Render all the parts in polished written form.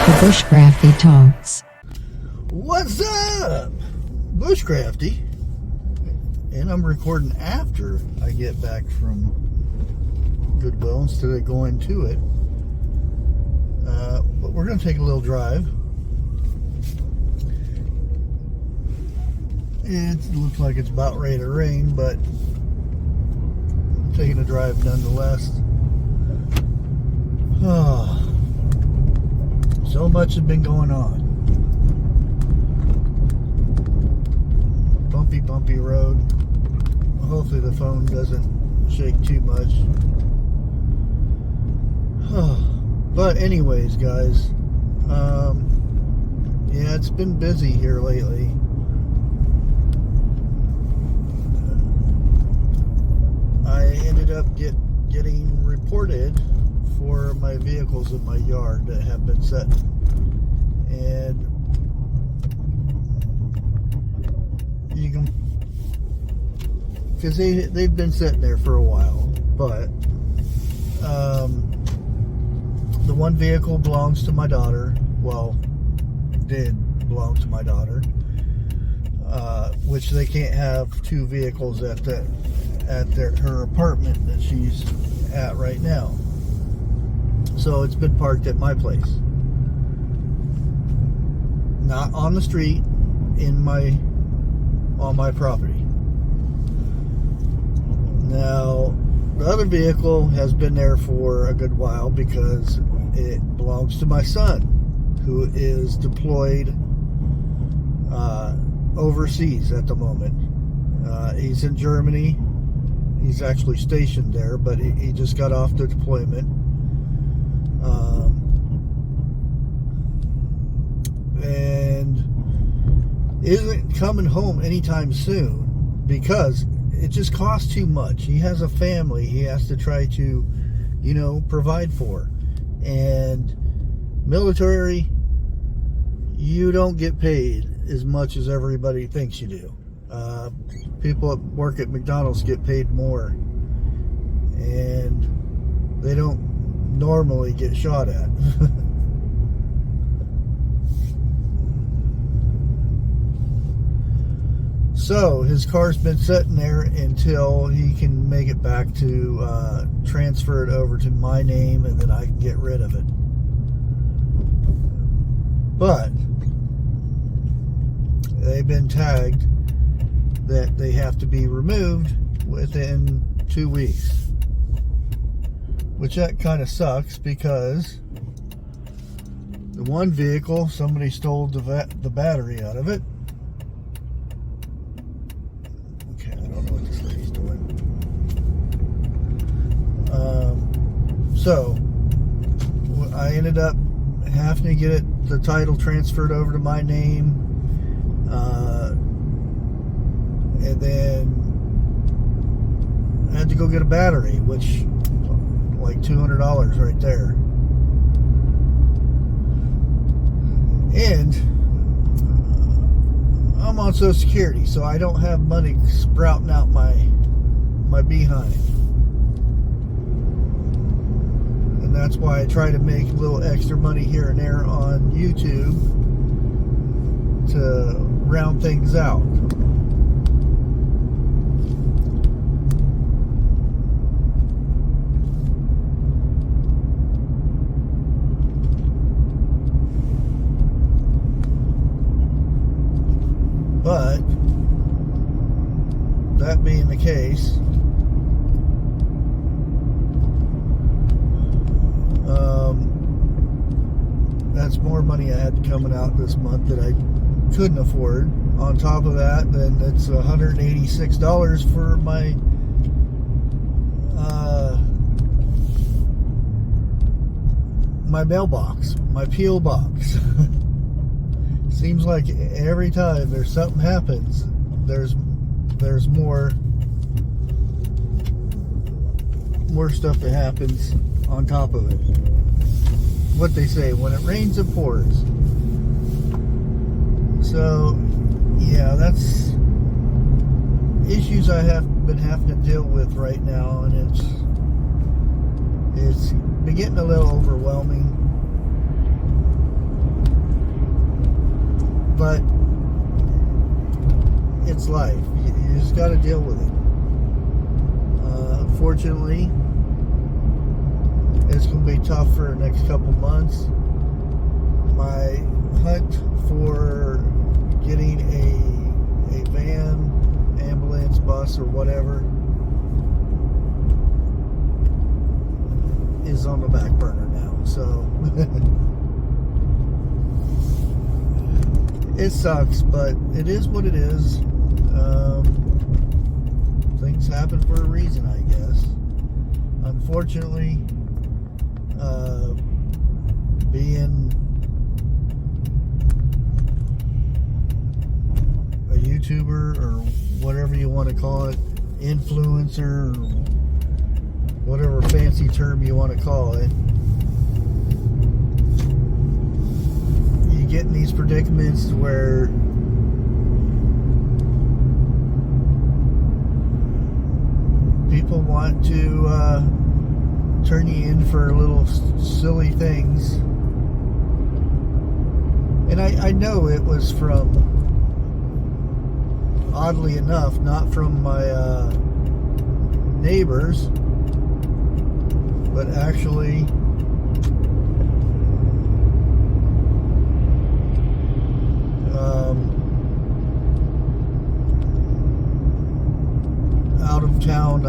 The Bushcrafty Talks. What's up? Bushcrafty. And I'm recording after I get back from Goodwill instead of going to it. But we're going to take a little drive. It looks like it's about ready to rain, but I'm taking a drive nonetheless. So much has been going on. Bumpy road. Hopefully the phone doesn't shake too much. But anyways, guys, yeah, it's been busy here lately. I ended up getting reported for my vehicles in my yard that have been set, and you can, because they've been sitting there for a while, but the one vehicle belongs to my daughter. Well, did belong to my daughter, which they can't have two vehicles at her apartment that she's at right now. So it's been parked at my place, not on the street, on my property. Now, the other vehicle has been there for a good while because it belongs to my son, who is deployed overseas at the moment. He's in Germany. He's actually stationed there, but he just got off the deployment. And isn't coming home anytime soon because it just costs too much. He has a family he has to try to, provide for. And military, you don't get paid as much as everybody thinks you do. People that work at McDonald's get paid more, and they don't normally get shot at. So his car's been sitting there until he can make it back to transfer it over to my name, and then I can get rid of it. But they've been tagged that they have to be removed within 2 weeks, which that kind of sucks because the one vehicle, somebody stole the battery out of it. Okay, I don't know what this lady's doing. So I ended up having to get the title transferred over to my name. And then I had to go get a battery, which like $200 right there. And I'm on Social Security, so I don't have money sprouting out my behind. And that's why I try to make a little extra money here and there on YouTube to round things out. But that being the case, that's more money I had coming out this month that I couldn't afford. On top of that, then it's $186 for my my mailbox, my P.O. box. Seems like every time there's something happens, there's more stuff that happens on top of it. What they say, when it rains, it pours. So, yeah, that's issues I have been having to deal with right now, and it's been getting a little overwhelming. but it's life. You just got to deal with it. Unfortunately, it's going to be tough for the next couple months. My hunt for getting a van, ambulance, bus, or whatever is on the back burner now. So it sucks, but it is what it is. Things happen for a reason, I guess. Unfortunately, being a YouTuber or whatever you want to call it, influencer, or whatever fancy term you want to call it, you get in these predicaments where people want to turn you in for little silly things. And I know it was from, oddly enough, not from my neighbors, but actually out of town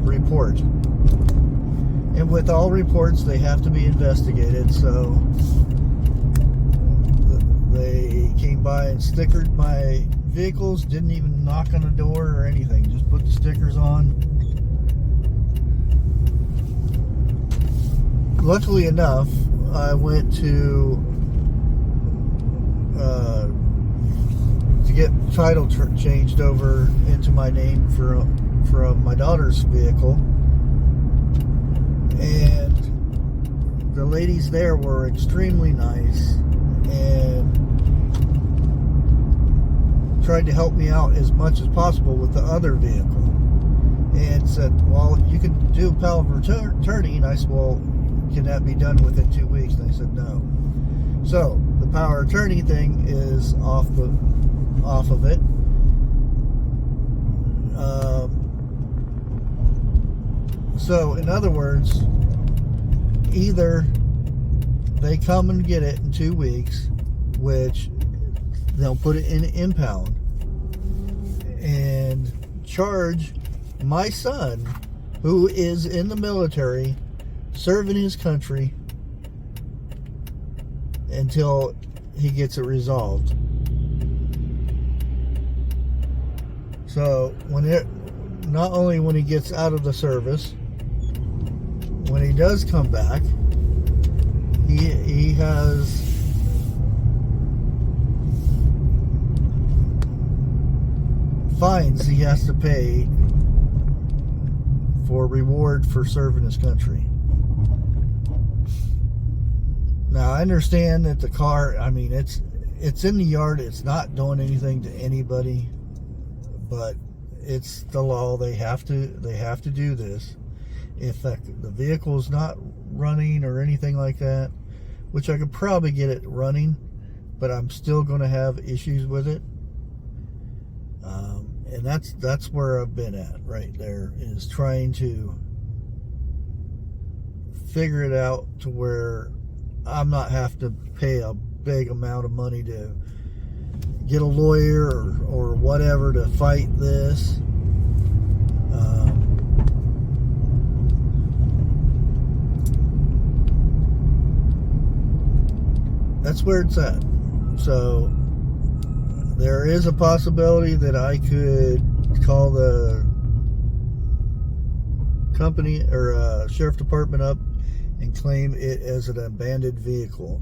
report. And with all reports, they have to be investigated, so they came by and stickered my vehicles, didn't even knock on the door or anything, just put the stickers on. Luckily enough, I went to get title changed over into my name from my daughter's vehicle, and the ladies there were extremely nice and tried to help me out as much as possible with the other vehicle, and said, well, you can do power of attorney. And I said, well, can that be done within 2 weeks? And they said no. So the power of attorney thing is off of it. So in other words, either they come and get it in 2 weeks, which they'll put it in an impound and charge my son, who is in the military serving his country, until he gets it resolved. So not only when he gets out of the service, when he does come back, he has fines he has to pay for reward for serving his country. Now, I understand that the car, I mean, it's in the yard, it's not doing anything to anybody, but it's the law. They have to do this. If the vehicle's not running or anything like that, which I could probably get it running, but I'm still going to have issues with it. And that's where I've been at right there, is trying to figure it out to where I'm not have to pay a big amount of money to get a lawyer or whatever to fight this. That's where it's at. So there is a possibility that I could call the company or sheriff department up and claim it as an abandoned vehicle.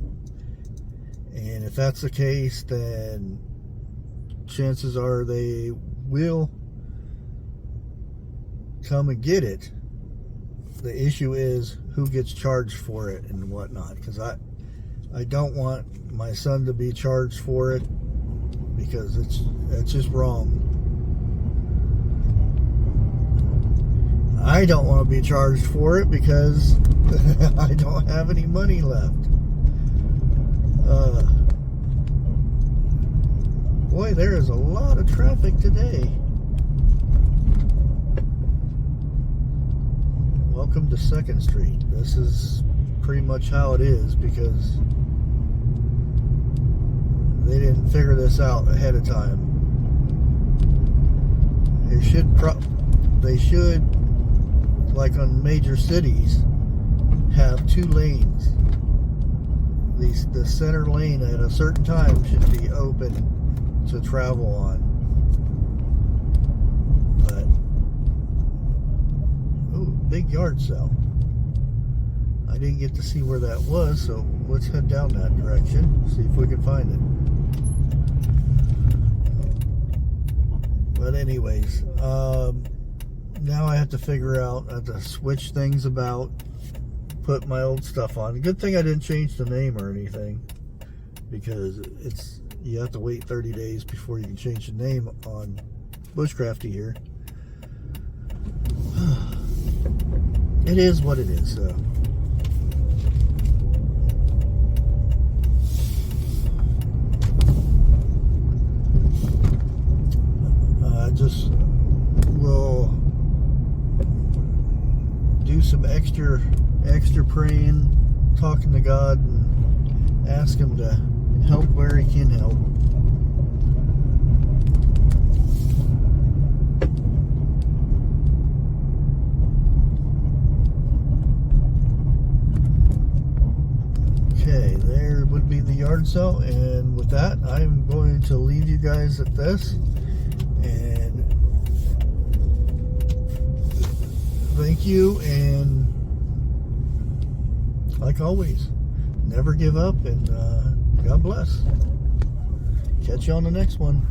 And if that's the case, then chances are they will come and get it. The issue is who gets charged for it and whatnot, because I don't want my son to be charged for it, because it's just wrong. I don't want to be charged for it because I don't have any money left. Boy, there is a lot of traffic today. Welcome to 2nd Street. This is pretty much how it is because they didn't figure this out ahead of time. They should, like on major cities, have 2 lanes. The center lane at a certain time should be open to travel on. But ooh, big yard sale. I didn't get to see where that was, so let's head down that direction, see if we can find it. But anyways, now I have to figure out, I have to switch things about, put my old stuff on. Good thing I didn't change the name or anything, because you have to wait 30 days before you can change the name on Bushcrafty here. It is what it is, so. I just will do some extra praying, talking to God, and ask Him to help where He can help. Okay, there would be the yard sale, and with that, I'm going to leave you guys at this, and thank you, and like always, never give up, and God bless. Catch you on the next one.